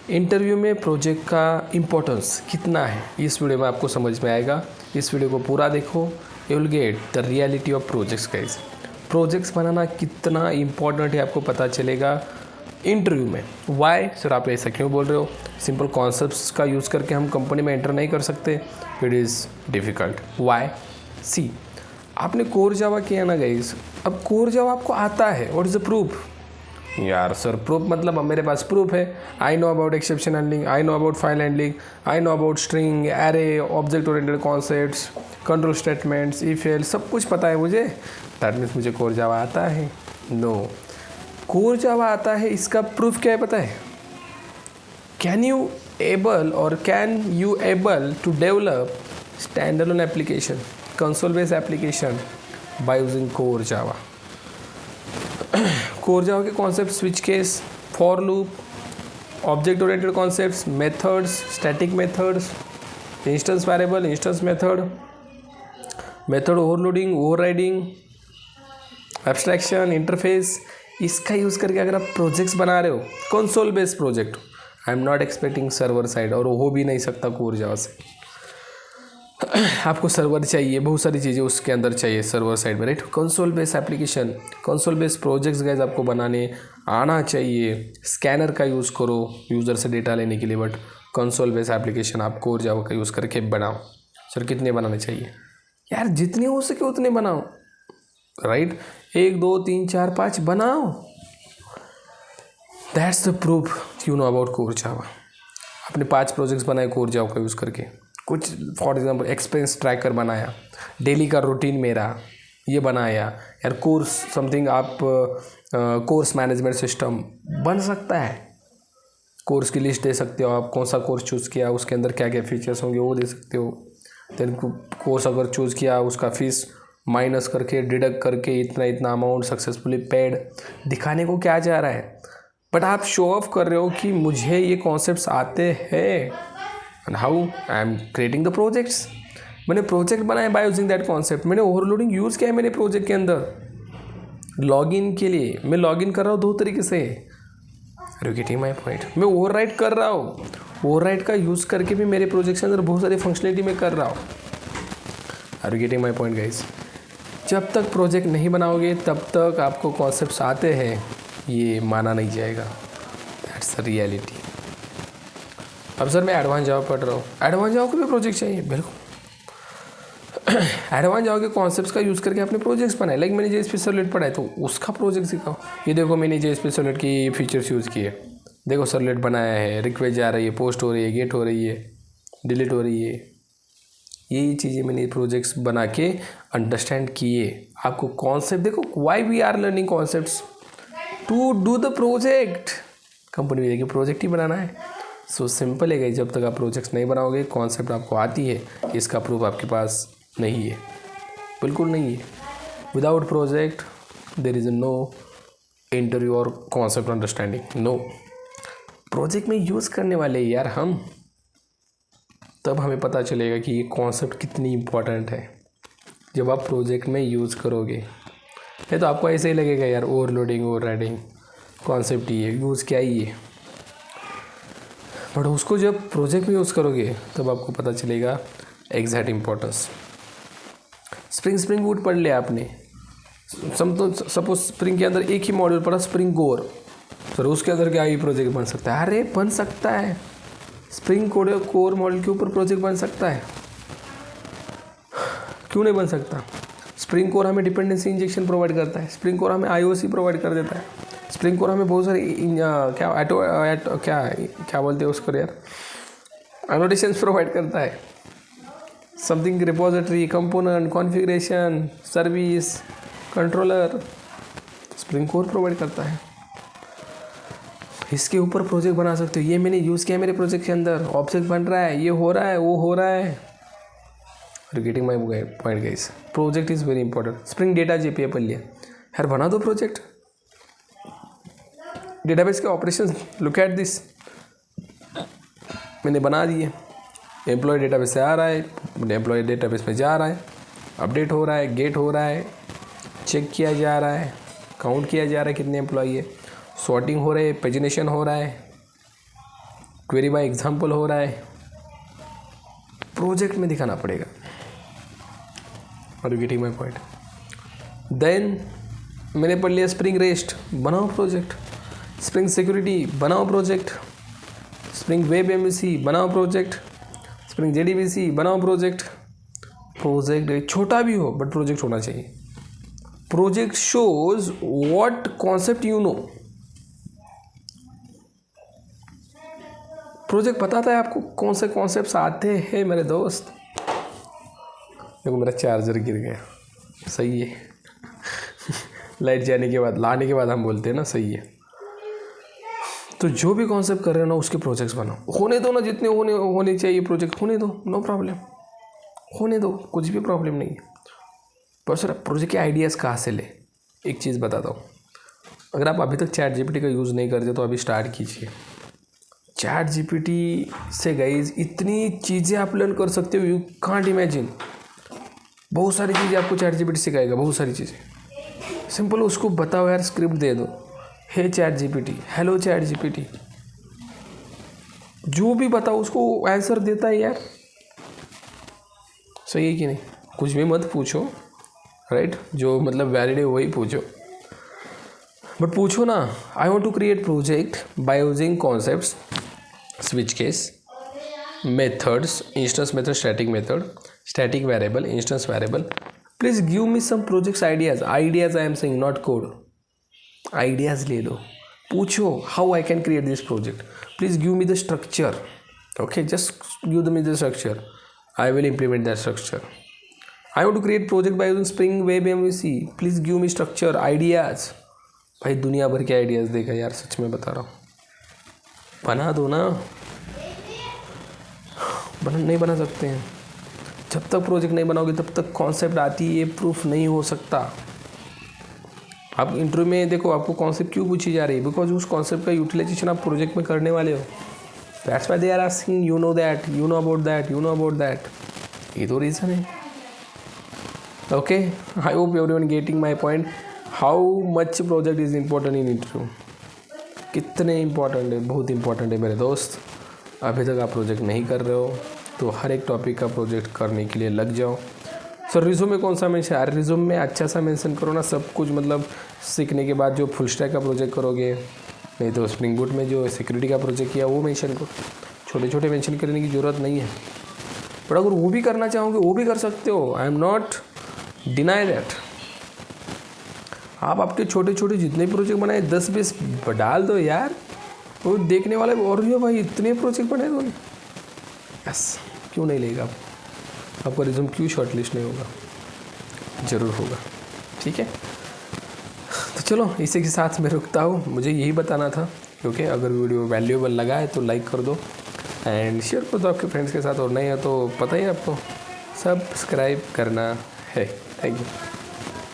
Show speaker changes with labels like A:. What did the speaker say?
A: Interview में project का importance कितना है इस वीडियो में आपको समझ में आएगा। इस वीडियो को पूरा देखो, you will get the reality of projects guys. Projects बनाना कितना इम्पोर्टेंट है आपको पता चलेगा इंटरव्यू में। वाई सर आप ऐसा क्यों बोल रहे हो? सिंपल कॉन्सेप्ट्स का यूज़ करके हम कंपनी में एंटर नहीं कर सकते, इट इज़ डिफ़िकल्ट। वाई? सी, आपने कोर जावा किया ना गाइस, अब कोर जावा आपको आता है, व्हाट इज़ द प्रूफ? यार सर प्रूफ मतलब मेरे पास प्रूफ है। I know about exception handling, I know about file handling, I know about string, array, object oriented concepts, control statements, if else, सब कुछ पता है मुझे। दैट मीन्स मुझे कोर जावा आता है? नो, कोर जावा आता है इसका प्रूफ क्या है पता है? Can you able to develop standalone application, console based application by using core Java. Core Java के concept switch case, for loop, object oriented concepts, methods, static methods, instance variable, instance method overloading, overriding, abstraction, interface, इसका use करके अगर आप projects बना रहे हो, console based project, I am not expecting server side, और हो भी नहीं सकता कोर जावा से। आपको सर्वर चाहिए, बहुत सारी चीज़ें उसके अंदर चाहिए सर्वर साइड में, right. Console based application, console based projects guys आपको बनाने आना चाहिए। स्कैनर का यूज़ करो यूज़र से डेटा लेने के लिए, बट कंसोल बेस्ड एप्लीकेशन आप कोर जावा का यूज़ करके बनाओ। सर कितने बनाने चाहिए? यार जितने हो सके उतने बनाओ, राइट। 1 2 3 4 5 बनाओ। That's the proof you know about core Java. आपने 5 प्रोजेक्ट्स बनाए कोर जावा का यूज़ करके, कुछ फॉर एग्जांपल एक्सपेंस ट्रैकर बनाया, डेली का रूटीन मेरा ये बनाया, यार कोर्स समथिंग आप कोर्स मैनेजमेंट सिस्टम बन सकता है। कोर्स की लिस्ट दे सकते हो आप, कौन सा कोर्स चूज़ किया, उसके अंदर क्या क्या फीचर्स होंगे वो दे सकते हो। देन कोर्स अगर चूज़ किया, उसका फीस माइनस करके डिडक्ट करके इतना इतना अमाउंट सक्सेसफुली पेड, दिखाने को क्या जा रहा है, बट आप शो ऑफ कर रहे हो कि मुझे ये कॉन्सेप्ट्स आते हैं। And how I am creating the projects. मैंने प्रोजेक्ट बनाए बाय यूजिंग दैट कॉन्सेप्ट। मैंने ओवरलोडिंग यूज़ किया है मेरे प्रोजेक्ट के अंदर लॉगिन के लिए। मैं लॉगिन कर रहा हूँ 2 तरीके से। Are you getting my point? मैं ओवरराइट कर रहा हूँ, ओवरराइट का यूज़ करके भी मेरे प्रोजेक्ट के अंदर बहुत सारी फंक्शनलिटी में कर रहा हूँ। Are you getting my point guys? जब तक प्रोजेक्ट नहीं बनाओगे तब तक आपको कॉन्सेप्ट्स आते हैं ये माना नहीं जाएगा। That's the reality. अब सर मैं एडवांस जावा पढ़ रहा हूँ, एडवांस जावा को भी प्रोजेक्ट चाहिए, बिल्कुल। एडवांस जावा के कॉन्सेप्ट्स का यूज़ करके आपने प्रोजेक्ट्स बनाए। लाइक मैंने जेएसपी सर्वलेट पढ़ा है तो उसका प्रोजेक्ट सिखाओ। ये देखो मैंने जेएसपी सर्वलेट की फीचर्स यूज़ किए, देखो सर्वलेट बनाया है, रिक्वेस्ट जा रही है, पोस्ट हो रही है, गेट हो रही है, डिलीट हो रही है, यही चीज़ें मैंने प्रोजेक्ट्स बना के अंडरस्टैंड किए। आपको कॉन्सेप्ट देखो, why we are learning concepts to do the project. Company में देखिए प्रोजेक्ट ही बनाना है। सो सिंपल है गाइस, जब तक आप प्रोजेक्ट्स नहीं बनाओगे, कॉन्सेप्ट आपको आती है, इसका प्रूफ आपके पास नहीं है, बिल्कुल नहीं है। Without project there is no interview और कॉन्सेप्ट अंडरस्टैंडिंग, नो। प्रोजेक्ट में यूज़ करने वाले यार हम, तब हमें पता चलेगा कि ये कॉन्सेप्ट कितनी इम्पोर्टेंट है जब आप प्रोजेक्ट में यूज़ करोगे। नहीं तो आपको ऐसे ही लगेगा यार ओवरलोडिंग, ओवरराइडिंग, कॉन्सेप्ट ही है, यूज़ क्या ही है। बट उसको जब प्रोजेक्ट में यूज़ करोगे तब आपको पता चलेगा एग्जैक्ट इम्पोर्टेंस। स्प्रिंग बूट पढ़ लिया आपने, सपोज स्प्रिंग के अंदर एक ही मॉड्यूल पढ़ा, स्प्रिंग कोर, सर उसके अंदर क्या ही प्रोजेक्ट बन सकता है? अरे बन सकता है, स्प्रिंग कोर मॉड्यूल के ऊपर प्रोजेक्ट बन सकता है, क्यों नहीं बन सकता? स्प्रिंग कोर हमें डिपेंडेंसी इंजेक्शन प्रोवाइड करता है, स्प्रिंग कोर हमें आईओसी प्रोवाइड कर देता है, स्प्रिंग कोर हमें बहुत सारी क्या बोलते हैं उसको यार, एनोटेशंस प्रोवाइड करता है, something repository, component, configuration, service, controller, spring core provide करता है। इसके ऊपर प्रोजेक्ट बना सकते हो। ये मैंने यूज़ किया मेरे प्रोजेक्ट के अंदर, ऑब्जेक्ट बन रहा है, ये हो रहा है, वो हो रहा है। Getting my point guys? Project is very important. Spring data JPA पढ़ लिया, यार बना दो प्रोजेक्ट। डेटाबेस के ऑपरेशन, लुक एट दिस, मैंने बना दिए। एम्प्लॉय डेटाबेस से आ रहा है, एम्प्लॉय डेटाबेस में जा रहा है, अपडेट हो रहा है, गेट हो रहा है, चेक किया जा रहा है, काउंट किया जा रहा है कितने एम्प्लॉय है, सॉर्टिंग हो रही है, पेजिनेशन हो रहा है, क्वेरी बाय एग्जाम्पल हो रहा है, प्रोजेक्ट में दिखाना पड़ेगा। और you getting my point. Then मैंने पढ़ लिया स्प्रिंग रेस्ट, बनाओ प्रोजेक्ट। स्प्रिंग सिक्योरिटी, बनाओ प्रोजेक्ट। स्प्रिंग वेब एमवीसी, बनाओ प्रोजेक्ट। स्प्रिंग जेडीबीसी, बनाओ प्रोजेक्ट। प्रोजेक्ट छोटा भी हो बट प्रोजेक्ट होना चाहिए। Project shows what concept you know. Project बताता है आपको कौन से कॉन्सेप्ट्स आते हैं मेरे दोस्त। देखो मेरा चार्जर गिर गया, सही है। लाइट जाने के बाद, लाने के बाद हम बोलते हैं ना, सही है। तो जो भी कॉन्सेप्ट कर रहे हो ना उसके प्रोजेक्ट्स बनाओ, होने दो ना, जितने होने चाहिए प्रोजेक्ट होने दो, नो प्रॉब्लम, होने दो, कुछ भी प्रॉब्लम नहीं है। पर सर प्रोजेक्ट के आइडियाज़ कहाँ से ले, एक चीज़ बताता हूँ। अगर आप अभी तक चैट जीपीटी का यूज़ नहीं करते तो अभी स्टार्ट कीजिए। चैट जीपीटी से गाइज इतनी चीज़ें आप लर्न कर सकते हो, यू कांट इमेजिन। बहुत सारी चीज़ें आपको चैट जीपीटी सिखाएगा, बहुत सारी चीज़ें। सिंपल उसको बताओ यार, स्क्रिप्ट दे दो, hey ChatGPT, hello ChatGPT, जो भी बताओ उसको आंसर देता है यार। सही है कि नहीं? कुछ भी मत पूछो, राइट? जो मतलब वैलिड है वही पूछो, बट पूछो ना। I want to create project by using concepts, switch case, methods, instance method, static method, static variable, instance variable. Please give me some projects ideas. Ideas I am saying, not code. Ideas ले लो, पूछो how I can create this project. Please give me the structure, okay, just give me the structure, I will implement that structure. I want to create project by using Spring Web MVC. Please give me structure, ideas. भाई दुनिया भर के ideas देगा यार, सच में बता रहा हूँ। बना दो ना, नहीं बना सकते हैं। जब तक प्रोजेक्ट नहीं बनाओगे तब तक कॉन्सेप्ट आती है, प्रूफ नहीं हो सकता। आप इंटरव्यू में देखो आपको कॉन्सेप्ट क्यों पूछी जा रही है, बिकॉज उस कॉन्सेप्ट का यूटिलाइजेशन आप प्रोजेक्ट में करने वाले हो। That's why they are asking, you know that, you know about that, you know about that. ये तो रीज़न है। Okay, I hope everyone getting my point. How much project is important in interview? कितने important है, बहुत important है मेरे दोस्त। अभी तक आप प्रोजेक्ट नहीं कर रहे हो तो हर एक टॉपिक का प्रोजेक्ट करने के लिए लग जाओ। सर रिज्यूम में कौन सा मेंशन? अरे रिज्यूम में अच्छा सा मेंशन करो ना सब कुछ, मतलब सीखने के बाद जो फुल स्टैक का प्रोजेक्ट करोगे, नहीं तो स्प्रिंग बूट में जो सिक्योरिटी का प्रोजेक्ट किया वो मेंशन करो। छोटे छोटे मेंशन करने की ज़रूरत नहीं है, बट अगर वो भी करना चाहोगे वो भी कर सकते हो। आई एम नॉट डिनाई दैट। आप आपके छोटे छोटे जितने प्रोजेक्ट बनाए 10-20 डाल दो यार, वो देखने वाले और भी हो भाई इतने प्रोजेक्ट बनाए तो यस, क्यों नहीं लेगा आपका रिज्यूम, क्यों शॉर्टलिस्ट नहीं होगा? ज़रूर होगा, ठीक है। तो चलो इसी के साथ मैं रुकता हूँ, मुझे यही बताना था, क्योंकि अगर वीडियो वैल्यूएबल लगा है तो लाइक कर दो एंड शेयर कर दो आपके फ्रेंड्स के साथ, और नहीं है तो पता ही है आपको सब्सक्राइब करना है। Thank you.